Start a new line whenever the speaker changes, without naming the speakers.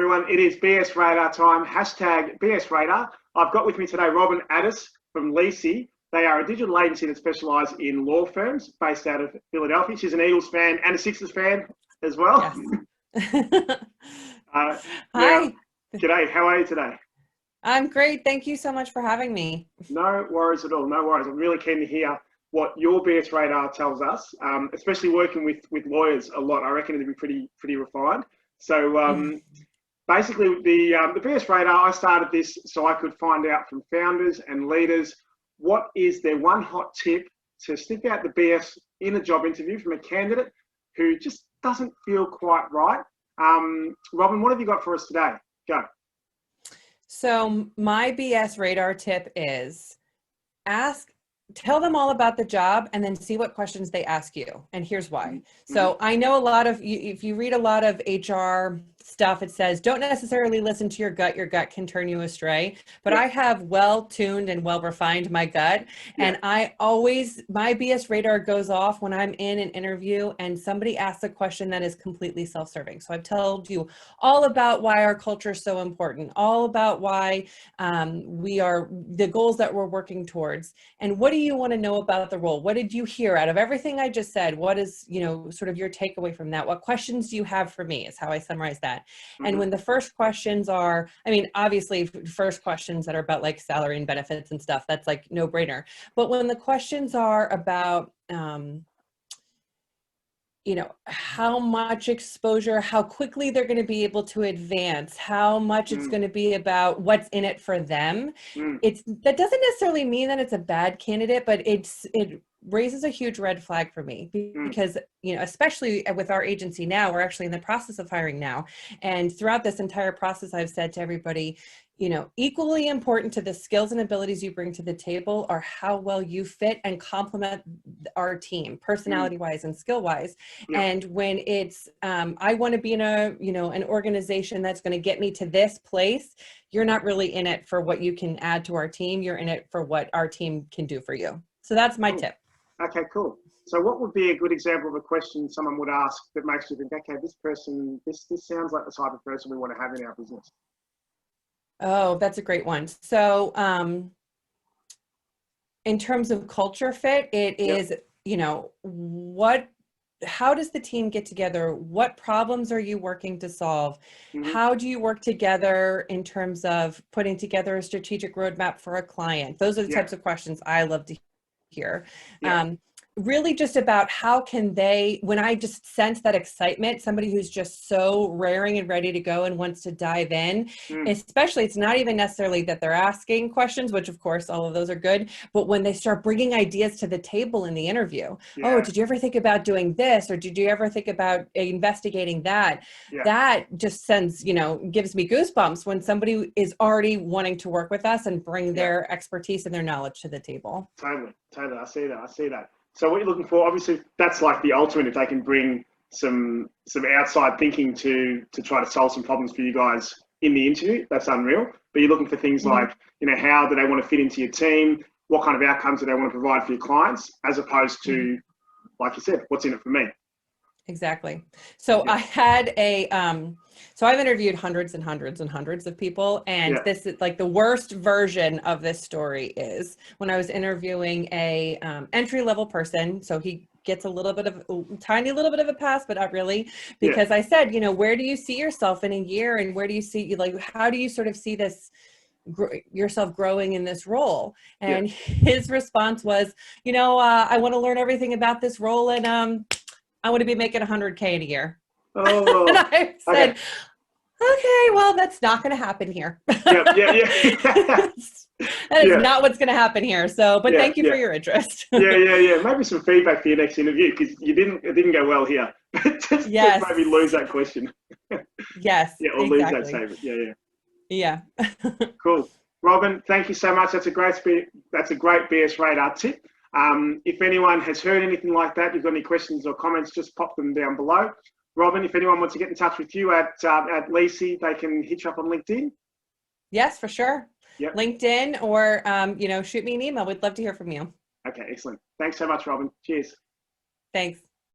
everyone. It is BS Radar time, hashtag BS Radar. I've got with me today Robyn Addis from Lisi. They are a digital agency that specialise in law firms based out of Philadelphia. She's an Eagles fan and a Sixers fan as well.
Yes.
Now,
Hi.
g'day, how are you today?
I'm great. Thank you so much for having me.
No worries at all, no worries. I'm really keen to hear what your BS Radar tells us, especially working with lawyers a lot. I reckon it'll be pretty refined. So basically, the BS Radar, I started this so I could find out from founders and leaders what is their one hot tip to sniff out the BS in a job interview from a candidate who just doesn't feel quite right. Robyn, what have you got for us today? Go.
So my BS Radar tip is tell them all about the job and then see what questions they ask you. And here's why. So I know a lot of you, if you read a lot of HR stuff, it says, don't necessarily listen to your gut can turn you astray. But I have well-tuned and well-refined my gut. And my BS Radar goes off when I'm in an interview and somebody asks a question that is completely self-serving. So I've told you all about why our culture is so important, all about why we are the goals that we're working towards. And what do you want to know about the role? What did you hear out of everything I just said? What is, sort of your takeaway from that? What questions do you have for me is how I summarize that. And when the first questions are, obviously first questions that are about like salary and benefits and stuff, that's like no brainer. But when the questions are about, how much exposure, how quickly they're going to be able to advance, how much it's going to be about what's in it for them. That doesn't necessarily mean that it's a bad candidate, but it raises a huge red flag for me because, especially with our agency now, we're actually in the process of hiring now. And throughout this entire process, I've said to everybody, equally important to the skills and abilities you bring to the table are how well you fit and complement our team, personality-wise and skill-wise. And when it's, I want to be in an organization that's going to get me to this place, you're not really in it for what you can add to our team. You're in it for what our team can do for you. So that's my tip.
Okay, cool. So what would be a good example of a question someone would ask that makes you think, okay, this person, this sounds like the type of person we want to have in our business?
Oh, that's a great one. So in terms of culture fit, it is, how does the team get together? What problems are you working to solve? How do you work together in terms of putting together a strategic roadmap for a client? Those are the types of questions I love to hear. Really just about how can they, when I just sense that excitement, somebody who's just so raring and ready to go and wants to dive in, especially it's not even necessarily that they're asking questions, which of course all of those are good, but when they start bringing ideas to the table in the interview, oh, did you ever think about doing this? Or did you ever think about investigating that? That just sends, gives me goosebumps when somebody is already wanting to work with us and bring their expertise and their knowledge to the table.
Totally. I see that. So what you're looking for, obviously, that's like the ultimate, if they can bring some outside thinking to try to solve some problems for you guys in the interview. That's unreal. But you're looking for things like, how do they want to fit into your team? What kind of outcomes do they want to provide for your clients, as opposed to, like you said, what's in it for me?
Exactly. So I had so I've interviewed hundreds and hundreds and hundreds of people. And this is like the worst version of this story is when I was interviewing a entry-level person. So he gets a tiny little bit of a pass, but not really, because I said, where do you see yourself in a year? And where do you see, how do you sort of see this yourself growing in this role? And his response was, I want to learn everything about this role. And I want to be making $100K in a year.
Oh,
and I said, okay, well, that's not going to happen here. That is not what's going to happen here. So, but thank you for your interest.
Maybe some feedback for your next interview, because it didn't go well here. just maybe lose that question.
Or
exactly. Lose that statement.
Yeah.
Cool. Robyn, thank you so much. That's a great BS Radar tip. If anyone has heard anything like that, you've got any questions or comments, just pop them down below. Robyn, if anyone wants to get in touch with you at Lisi, they can hit you up on LinkedIn.
Yes, for sure. LinkedIn or, shoot me an email. We'd love to hear from you.
Okay, excellent. Thanks so much, Robyn. Cheers.
Thanks.